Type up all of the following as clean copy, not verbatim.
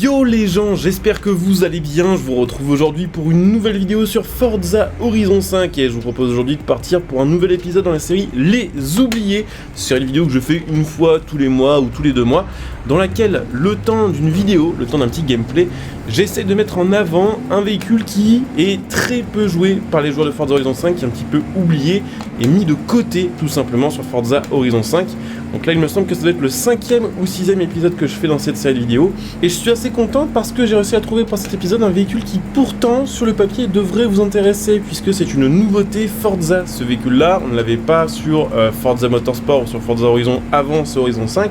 Yo les gens, j'espère que vous allez bien, je vous retrouve aujourd'hui pour une nouvelle vidéo sur Forza Horizon 5 et je vous propose aujourd'hui de partir pour un nouvel épisode dans la série Les Oubliés. C'est une vidéo que je fais une fois tous les mois ou tous les 2 mois, dans laquelle le temps d'une vidéo, le temps d'un petit gameplay, j'essaie de mettre en avant un véhicule qui est très peu joué par les joueurs de Forza Horizon 5, qui est un petit peu oublié et mis de côté tout simplement sur Forza Horizon 5. Donc là il me semble que ça doit être le 5e ou 6e épisode que je fais dans cette série de vidéos. Et je suis assez content parce que j'ai réussi à trouver pour cet épisode un véhicule qui pourtant sur le papier devrait vous intéresser, puisque c'est une nouveauté Forza. Ce véhicule là on ne l'avait pas sur Forza Motorsport ou sur Forza Horizon avant ce Horizon 5.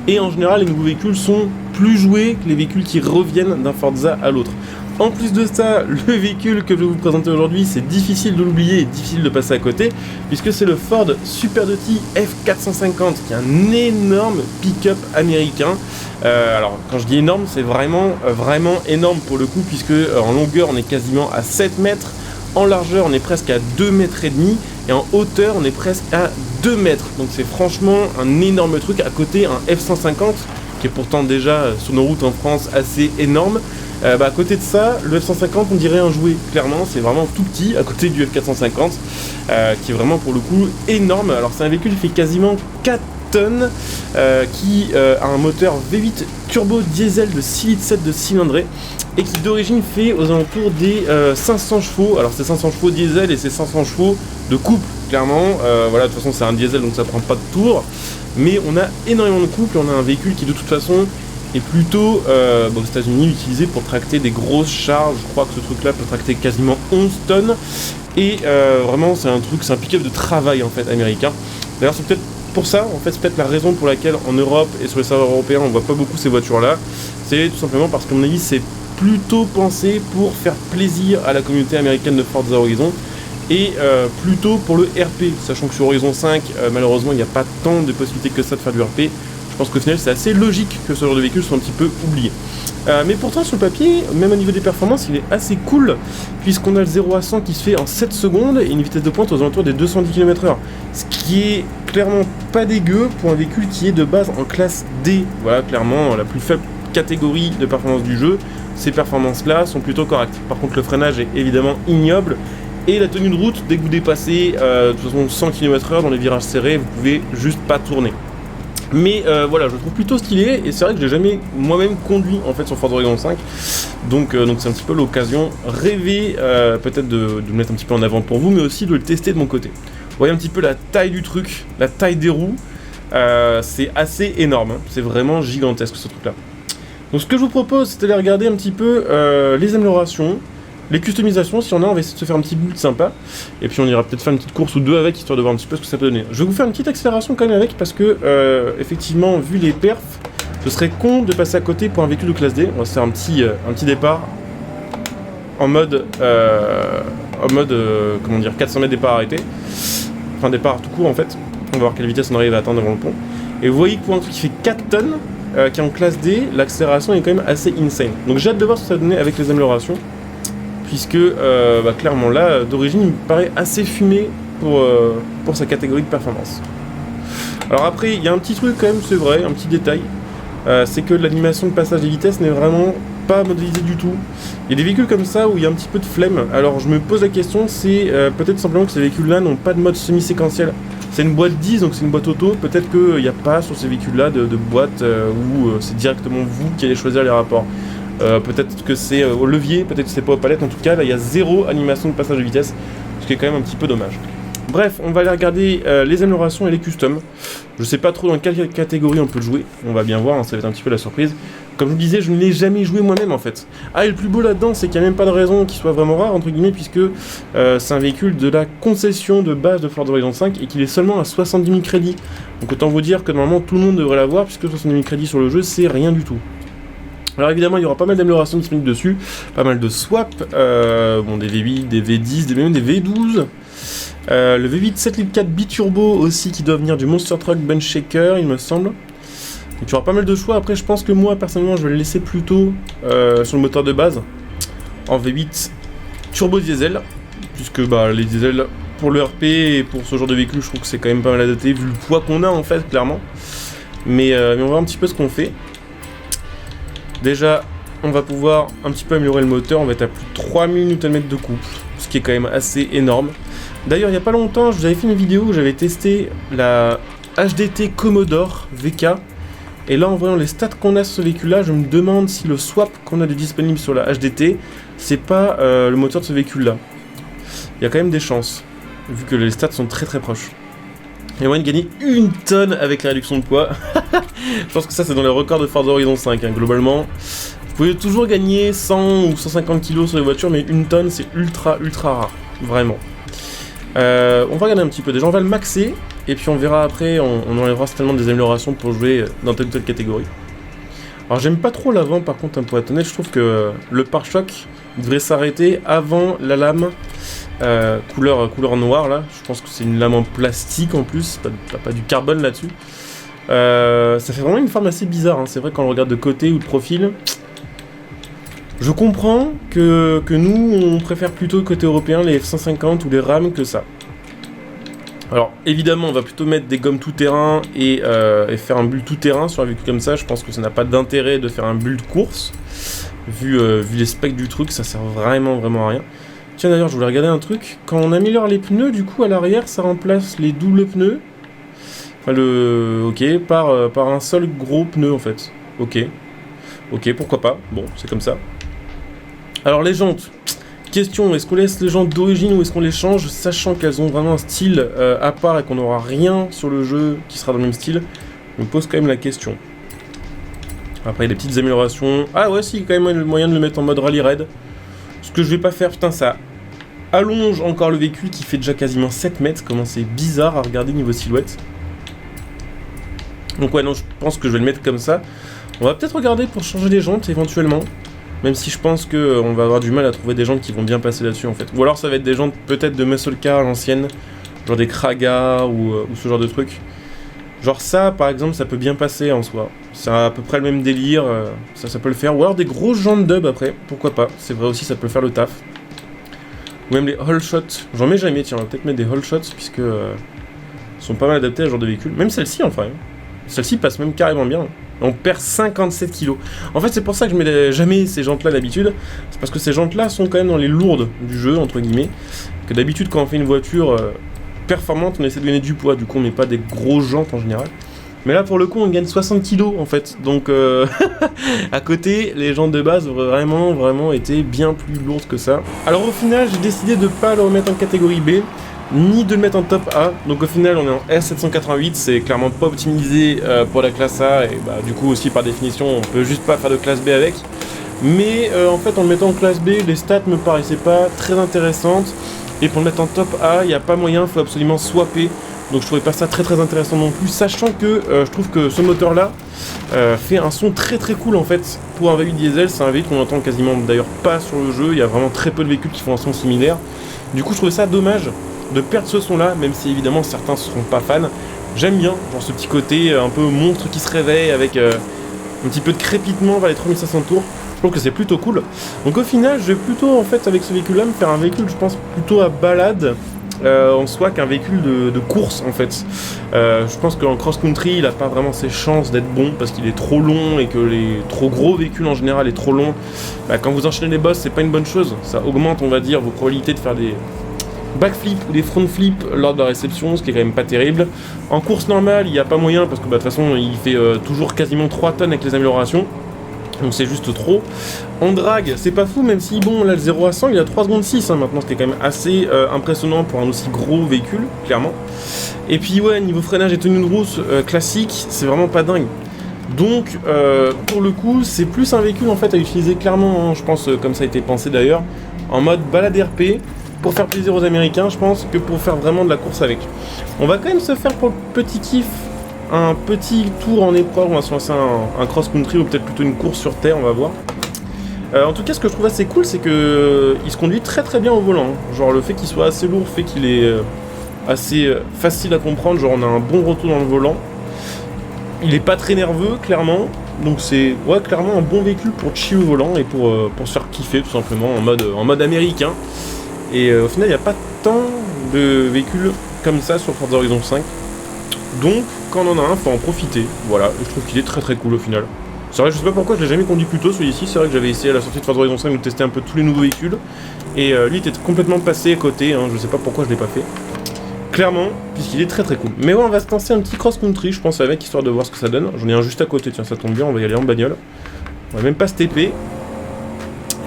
Et en général les nouveaux véhicules sont plus joués que les véhicules qui reviennent d'un Forza à l'autre. En plus de ça, le véhicule que je vais vous présenter aujourd'hui, c'est difficile de l'oublier et difficile de passer à côté, puisque c'est le Ford Super Duty F450, qui est un énorme pick-up américain. Alors, quand je dis énorme, c'est vraiment énorme pour le coup, puisque en longueur, on est quasiment à 7 mètres, en largeur, on est presque à 2 mètres et demi, et en hauteur, on est presque à 2 mètres. Donc c'est franchement un énorme truc, à côté un F150, qui est pourtant déjà sur nos routes en France assez énorme. À côté de ça, le F150 on dirait un jouet, clairement c'est vraiment tout petit à côté du F450 qui est vraiment pour le coup énorme. Alors c'est un véhicule qui fait quasiment 4 tonnes qui a un moteur V8 turbo diesel de 6,7 litres de cylindrée et qui d'origine fait aux alentours des 500 chevaux. Alors c'est 500 chevaux diesel et c'est 500 chevaux de couple clairement, voilà, de toute façon c'est un diesel donc ça prend pas de tour, mais on a énormément de couple, on a un véhicule qui de toute façon est plutôt aux États-Unis utilisé pour tracter des grosses charges. Je crois que ce truc là peut tracter quasiment 11 tonnes et vraiment c'est un truc, c'est un pick-up de travail en fait américain. D'ailleurs c'est peut-être pour ça, en fait c'est peut-être la raison pour laquelle en Europe et sur les serveurs européens on voit pas beaucoup ces voitures là. C'est tout simplement parce qu'à mon avis c'est plutôt pensé pour faire plaisir à la communauté américaine de Forza Horizon et plutôt pour le RP, sachant que sur Horizon 5 malheureusement il n'y a pas tant de possibilités que ça de faire du RP. Je pense qu'au final c'est assez logique que ce genre de véhicule soit un petit peu oublié. Mais pourtant sur le papier, même au niveau des performances, il est assez cool, puisqu'on a le 0 à 100 qui se fait en 7 secondes et une vitesse de pointe aux alentours des 210 km/h. Ce qui est clairement pas dégueu pour un véhicule qui est de base en classe D. Voilà, clairement la plus faible catégorie de performance du jeu. Ces performances là sont plutôt correctes. Par contre le freinage est évidemment ignoble. Et la tenue de route, dès que vous dépassez de toute façon 100 km/h dans les virages serrés, vous pouvez juste pas tourner. Mais voilà, je le trouve plutôt stylé et c'est vrai que je l'ai jamais moi-même conduit en fait sur Forza Horizon 5. Donc c'est un petit peu l'occasion rêvée peut-être de le mettre un petit peu en avant pour vous, mais aussi de le tester de mon côté. Vous voyez un petit peu la taille du truc, la taille des roues, c'est assez énorme, hein. C'est vraiment gigantesque ce truc là. Donc ce que je vous propose, c'est d'aller regarder un petit peu les améliorations, les customisations. Si on va essayer de se faire un petit build sympa. Et puis on ira peut-être faire une petite course ou deux avec, histoire de voir un petit peu ce que ça peut donner. Je vais vous faire une petite accélération quand même avec, parce que effectivement, vu les perfs, ce serait con de passer à côté pour un véhicule de classe D. On va se faire un petit départ en mode comment dire, 400 mètres départ arrêté. Enfin départ tout court en fait. On va voir quelle vitesse on arrive à atteindre devant le pont. Et vous voyez que pour un truc qui fait 4 tonnes, qui est en classe D, l'accélération est quand même assez insane. Donc j'ai hâte de voir ce que ça va donner avec les améliorations. Puisque clairement là, d'origine, il me paraît assez fumé pour sa catégorie de performance. Alors après, il y a un petit truc quand même, c'est vrai, un petit détail, c'est que l'animation de passage des vitesses n'est vraiment pas modélisée du tout. Il y a des véhicules comme ça où il y a un petit peu de flemme. Alors je me pose la question, c'est peut-être simplement que ces véhicules-là n'ont pas de mode semi-séquentiel. C'est une boîte 10, donc c'est une boîte auto, peut-être qu'il n'y a pas sur ces véhicules-là de boîte où c'est directement vous qui allez choisir les rapports. Peut-être que c'est au levier, peut-être que c'est pas aux palettes, en tout cas là il y a zéro animation de passage de vitesse, ce qui est quand même un petit peu dommage. Bref, on va aller regarder les améliorations et les customs. Je sais pas trop dans quelle catégorie on peut le jouer, on va bien voir, hein, ça va être un petit peu la surprise. Comme je vous disais, je ne l'ai jamais joué moi-même en fait. Ah, et le plus beau là-dedans, c'est qu'il n'y a même pas de raison qu'il soit vraiment rare, entre guillemets, puisque c'est un véhicule de la concession de base de Forza Horizon 5 et qu'il est seulement à 70 000 crédits. Donc autant vous dire que normalement tout le monde devrait l'avoir, puisque 70 000 crédits sur le jeu, c'est rien du tout. Alors évidemment il y aura pas mal d'améliorations disponibles dessus, pas mal de swaps, bon, des V8, des V10, même des V12, le V8 7,4 litres biturbo aussi qui doit venir du Monster Truck Bench Shaker il me semble. Donc il y aura pas mal de choix. Après je pense que moi personnellement je vais le laisser plutôt sur le moteur de base en V8 turbo diesel, puisque les diesels pour le RP et pour ce genre de véhicule je trouve que c'est quand même pas mal adapté vu le poids qu'on a en fait clairement. Mais on va voir un petit peu ce qu'on fait. Déjà, on va pouvoir un petit peu améliorer le moteur, on va être à plus de 3000 Nm de couple, ce qui est quand même assez énorme. D'ailleurs, il n'y a pas longtemps, je vous avais fait une vidéo où j'avais testé la HDT Commodore VK, et là en voyant les stats qu'on a sur ce véhicule-là, je me demande si le swap qu'on a de disponible sur la HDT, c'est pas le moteur de ce véhicule-là. Il y a quand même des chances, vu que les stats sont très très proches. Il y a moyen de gagner 1 tonne avec la réduction de poids. Je pense que ça c'est dans les records de Forza Horizon 5, hein, globalement. Vous pouvez toujours gagner 100 ou 150 kg sur les voitures, mais 1 tonne c'est ultra rare, vraiment. On va regarder un petit peu, déjà on va le maxer, et puis on verra après, on enlèvera certainement des améliorations pour jouer dans telle ou telle catégorie. Alors j'aime pas trop l'avant par contre, hein, pour être honnête, je trouve que le pare-choc devrait s'arrêter avant la lame. Couleur noire là, je pense que c'est une lame en plastique en plus, pas du carbone là-dessus. Ça fait vraiment une forme assez bizarre, hein. C'est vrai quand on regarde de côté ou de profil. Je comprends que nous on préfère plutôt le côté européen, les F-150 ou les Ram que ça. Alors évidemment on va plutôt mettre des gommes tout-terrain et faire un build tout-terrain sur un véhicule comme ça. Je pense que ça n'a pas d'intérêt de faire un build course, vu les specs du truc, ça sert vraiment à rien. Tiens d'ailleurs je voulais regarder un truc, quand on améliore les pneus du coup à l'arrière ça remplace les doubles pneus, enfin par un seul gros pneu en fait, ok pourquoi pas, bon c'est comme ça. Alors les jantes, question, est-ce qu'on laisse les jantes d'origine ou est-ce qu'on les change, sachant qu'elles ont vraiment un style à part et qu'on n'aura rien sur le jeu qui sera dans le même style, je me pose quand même la question. Après il y a des petites améliorations, ah ouais si quand même le moyen de le mettre en mode rallye raid, ce que je vais pas faire, putain ça allonge encore le véhicule qui fait déjà quasiment 7 mètres, comment c'est bizarre à regarder niveau silhouette. Donc ouais non, je pense que je vais le mettre comme ça. On va peut-être regarder pour changer les jantes éventuellement, même si je pense qu'on va avoir du mal à trouver des jantes qui vont bien passer là-dessus en fait. Ou alors ça va être des jantes peut-être de muscle car à l'ancienne, genre des Kraga ou ce genre de truc. Genre ça par exemple ça peut bien passer en soi, c'est à peu près le même délire, ça peut le faire. Ou alors des grosses jantes dub après, pourquoi pas, c'est vrai aussi ça peut faire le taf. Ou même les Hall Shots, j'en mets jamais, tiens on va peut-être mettre des Hall Shots puisque sont pas mal adaptés à ce genre de véhicule. Même celle-ci enfin, celle-ci passe même carrément bien. On perd 57 kg. En fait c'est pour ça que je mets jamais ces jantes là d'habitude, c'est parce que ces jantes là sont quand même dans les lourdes du jeu entre guillemets, que d'habitude quand on fait une voiture performante on essaie de gagner du poids, du coup on met pas des grosses jantes en général. Mais là pour le coup on gagne 60 kg en fait, donc à côté les jantes de base auraient vraiment été bien plus lourdes que ça. Alors au final j'ai décidé de pas le remettre en catégorie B, ni de le mettre en top A, donc au final on est en S788, c'est clairement pas optimisé pour la classe A, et bah du coup aussi par définition on peut juste pas faire de classe B avec. Mais en fait en le mettant en classe B, les stats me paraissaient pas très intéressantes, et pour le mettre en top A, il n'y a pas moyen, il faut absolument swapper. Donc je trouvais pas ça très intéressant non plus, sachant que je trouve que ce moteur là fait un son très cool en fait. Pour un V8 diesel, c'est un véhicule qu'on entend quasiment d'ailleurs pas sur le jeu, il y a vraiment très peu de véhicules qui font un son similaire. Du coup je trouvais ça dommage de perdre ce son là, même si évidemment certains seront pas fans. J'aime bien genre ce petit côté un peu monstre qui se réveille avec un petit peu de crépitement vers les 3500 tours. Je trouve que c'est plutôt cool. Donc au final je vais plutôt en fait avec ce véhicule là me faire un véhicule je pense plutôt à balade en soi qu'un véhicule de course en fait. Je pense qu'en cross-country il a pas vraiment ses chances d'être bon parce qu'il est trop long et que les trop gros véhicules en général est trop long. Bah, quand vous enchaînez les boss c'est pas une bonne chose, ça augmente on va dire vos probabilités de faire des backflips ou des front flips lors de la réception, ce qui est quand même pas terrible. En course normale il n'y a pas moyen parce que bah, de toute façon il fait toujours quasiment 3 tonnes avec les améliorations. Donc c'est juste trop. En drag, c'est pas fou, même si bon, là le 0 à 100 il a 3 secondes 6 hein, maintenant, ce qui est quand même assez impressionnant pour un aussi gros véhicule, clairement. Et puis ouais, niveau freinage et tenue de route classique, c'est vraiment pas dingue. Donc pour le coup, c'est plus un véhicule en fait à utiliser clairement, hein, je pense, comme ça a été pensé d'ailleurs, en mode balade RP, pour faire plaisir aux Américains, je pense, que pour faire vraiment de la course avec. On va quand même se faire pour le petit kiff un petit tour en épreuve, on va se lancer un cross-country ou peut-être plutôt une course sur terre, on va voir. En tout cas, ce que je trouve assez cool, c'est que il se conduit très bien au volant. Genre le fait qu'il soit assez lourd fait qu'il est assez facile à comprendre, genre on a un bon retour dans le volant. Il est pas très nerveux, clairement, donc c'est ouais, clairement un bon véhicule pour chill au volant et pour se faire kiffer tout simplement en mode américain. Et au final, il n'y a pas tant de véhicules comme ça sur Forza Horizon 5. Donc, quand on en a un, faut en profiter. Voilà, je trouve qu'il est très cool au final. C'est vrai, je sais pas pourquoi je l'ai jamais conduit plus tôt celui-ci, c'est vrai que j'avais essayé à la sortie de Forza Horizon 5 de tester un peu tous les nouveaux véhicules, et lui était complètement passé à côté, hein, je sais pas pourquoi je l'ai pas fait. Clairement, puisqu'il est très très cool. Mais ouais, on va se lancer un petit cross-country, je pense, avec, histoire de voir ce que ça donne. J'en ai un juste à côté, tiens, ça tombe bien, on va y aller en bagnole. On va même pas se TP.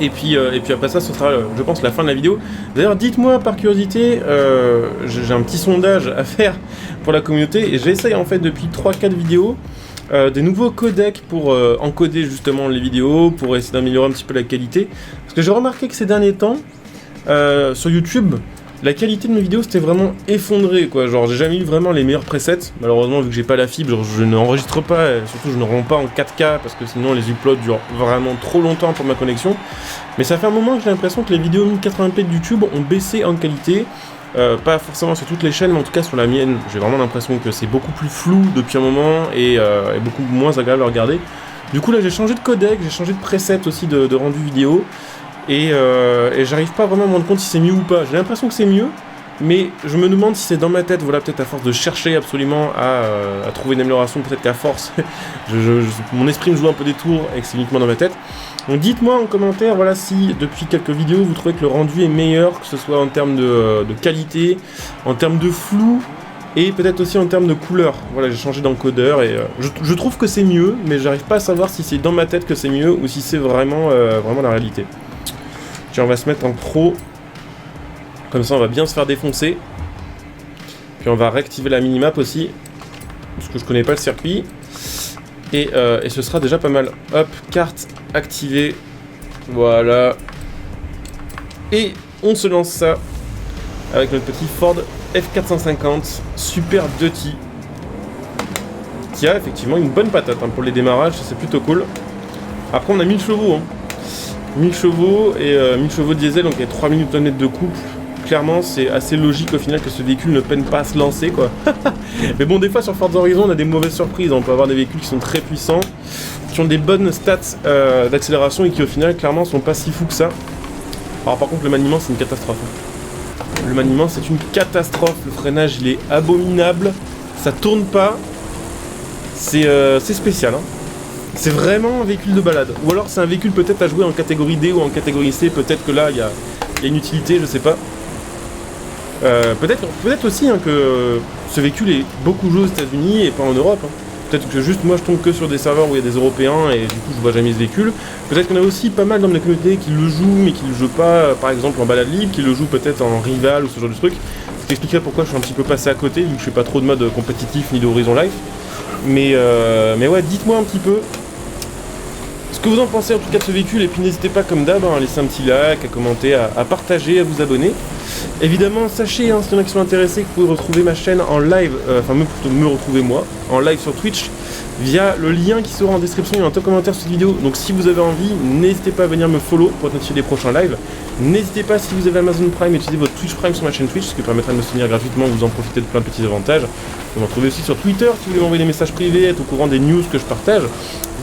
Et puis après ça, ce sera, je pense, la fin de la vidéo. D'ailleurs, dites-moi par curiosité, j'ai un petit sondage à faire pour la communauté, et j'essaye en fait depuis 3-4 vidéos des nouveaux codecs pour encoder justement les vidéos, pour essayer d'améliorer un petit peu la qualité. Parce que j'ai remarqué que ces derniers temps, sur YouTube, la qualité de mes vidéos c'était vraiment effondré quoi, genre j'ai jamais eu vraiment les meilleurs presets, malheureusement vu que j'ai pas la fibre, je n'enregistre pas, et surtout je ne rends pas en 4K parce que sinon les uploads durent vraiment trop longtemps pour ma connexion, mais ça fait un moment que j'ai l'impression que les vidéos 1080p de YouTube ont baissé en qualité, pas forcément sur toutes les chaînes mais en tout cas sur la mienne, j'ai vraiment l'impression que c'est beaucoup plus flou depuis un moment et beaucoup moins agréable à regarder. Du coup là j'ai changé de codec, j'ai changé de preset aussi de rendu vidéo. Et j'arrive pas vraiment à me rendre compte si c'est mieux ou pas. J'ai l'impression que c'est mieux, mais je me demande si c'est dans ma tête, voilà, peut-être à force de chercher absolument à trouver une amélioration, peut-être qu'à force, mon esprit me joue un peu des tours et que c'est uniquement dans ma tête. Donc dites-moi en commentaire, voilà, si depuis quelques vidéos vous trouvez que le rendu est meilleur, que ce soit en termes de qualité, en termes de flou, et peut-être aussi en termes de couleur. Voilà, j'ai changé d'encodeur et je trouve que c'est mieux, mais j'arrive pas à savoir si c'est dans ma tête que c'est mieux ou si c'est vraiment la réalité. Tiens, on va se mettre en pro. Comme ça, on va bien se faire défoncer. Puis on va réactiver la minimap aussi. Parce que je connais pas le circuit. Et ce sera déjà pas mal. Hop, carte activée. Voilà. Et on se lance ça. Avec notre petit Ford F450 Super Duty. Qui a effectivement une bonne patate hein, pour les démarrages. C'est plutôt cool. Après, on a 1000 chevaux. Hein. 1000 chevaux et 1000 chevaux diesel, donc il y a 3 minutes net de couple. Clairement, c'est assez logique au final que ce véhicule ne peine pas à se lancer, quoi. Mais bon, des fois sur Forza Horizon, on a des mauvaises surprises. On peut avoir des véhicules qui sont très puissants, qui ont des bonnes stats d'accélération et qui au final, clairement, sont pas si fous que ça. Alors par contre, le maniement, c'est une catastrophe. Le maniement, c'est une catastrophe. Le freinage, il est abominable. Ça tourne pas. C'est spécial, hein. C'est vraiment un véhicule de balade. Ou alors c'est un véhicule peut-être à jouer en catégorie D ou en catégorie C. Peut-être que là, il y a une utilité, je sais pas. Peut-être aussi hein, que ce véhicule est beaucoup joué aux États-Unis et pas en Europe. Hein. Peut-être que juste moi je tombe que sur des serveurs où il y a des Européens et du coup je vois jamais ce véhicule. Peut-être qu'on a aussi pas mal d'hommes de communauté qui le jouent mais qui le jouent pas par exemple en balade libre, qui le jouent peut-être en rival ou ce genre de truc. Ce qui expliquerait pourquoi je suis un petit peu passé à côté vu que je fais pas trop de mode compétitif ni de Horizon Life. Mais ouais, dites-moi un petit peu ce que vous en pensez en tout cas de ce véhicule, et puis n'hésitez pas comme d'hab à laisser un petit like, à commenter, à partager, à vous abonner. Évidemment, sachez, hein, s'il y en a qui sont intéressés, que vous pouvez retrouver ma chaîne en live, plutôt me retrouver moi, en live sur Twitch, via le lien qui sera en description et en commentaire sur cette vidéo. Donc si vous avez envie, n'hésitez pas à venir me follow pour être notifié des prochains lives. N'hésitez pas, si vous avez Amazon Prime, utilisez votre Twitch Prime sur ma chaîne Twitch, ce qui permettra de me soutenir gratuitement, vous en profitez de plein de petits avantages. Vous m'en trouvez aussi sur Twitter, si vous voulez m'envoyer des messages privés, être au courant des news que je partage.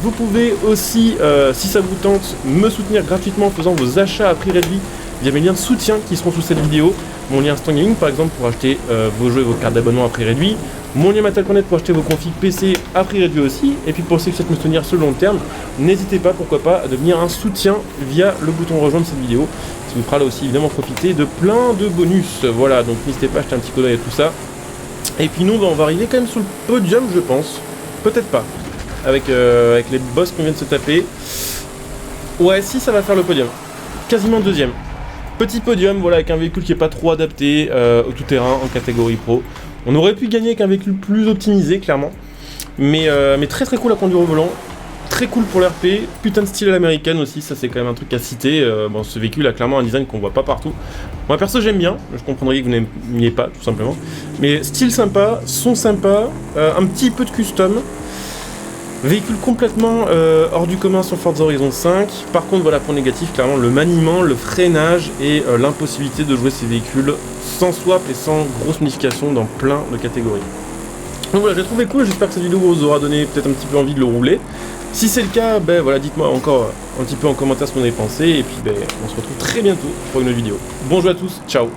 Vous pouvez aussi, si ça vous tente, me soutenir gratuitement en faisant vos achats à prix réduit via mes liens de soutien qui seront sous cette vidéo. Mon lien Instant Gaming par exemple pour acheter vos jeux et vos cartes d'abonnement à prix réduit. Mon lien Mattel.net pour acheter vos configs PC à prix réduit aussi. Et puis pour ceux qui souhaitent me soutenir sur le long terme, n'hésitez pas, pourquoi pas, à devenir un soutien via le bouton rejoindre cette vidéo. Ça vous fera là aussi évidemment profiter de plein de bonus. Voilà, donc n'hésitez pas à jeter un petit coup d'œil à tout ça. Et puis nous, on va arriver quand même sur le podium, je pense. Peut-être pas. Avec les boss qu'on vient de se taper. Ouais, si, ça va faire le podium. Quasiment deuxième. Petit podium, voilà, avec un véhicule qui est pas trop adapté au tout-terrain en catégorie pro. On aurait pu gagner avec un véhicule plus optimisé, clairement. Mais très très cool à conduire au volant. Très cool pour l'RP. Putain de style à l'américaine aussi, ça c'est quand même un truc à citer. Bon, ce véhicule a clairement un design qu'on voit pas partout. Moi perso j'aime bien, je comprendrais que vous n'aimiez pas, tout simplement. Mais style sympa, son sympa, un petit peu de custom. Véhicule complètement hors du commun sur Forza Horizon 5. Par contre, voilà, pour négatif, clairement, le maniement, le freinage et l'impossibilité de jouer ces véhicules sans swap et sans grosse modification dans plein de catégories. Donc voilà, j'ai trouvé cool, j'espère que cette vidéo vous aura donné peut-être un petit peu envie de le rouler. Si c'est le cas, ben voilà, dites-moi encore un petit peu en commentaire ce que vous en avez pensé. Et puis ben, on se retrouve très bientôt pour une autre vidéo. Bonjour à tous, ciao.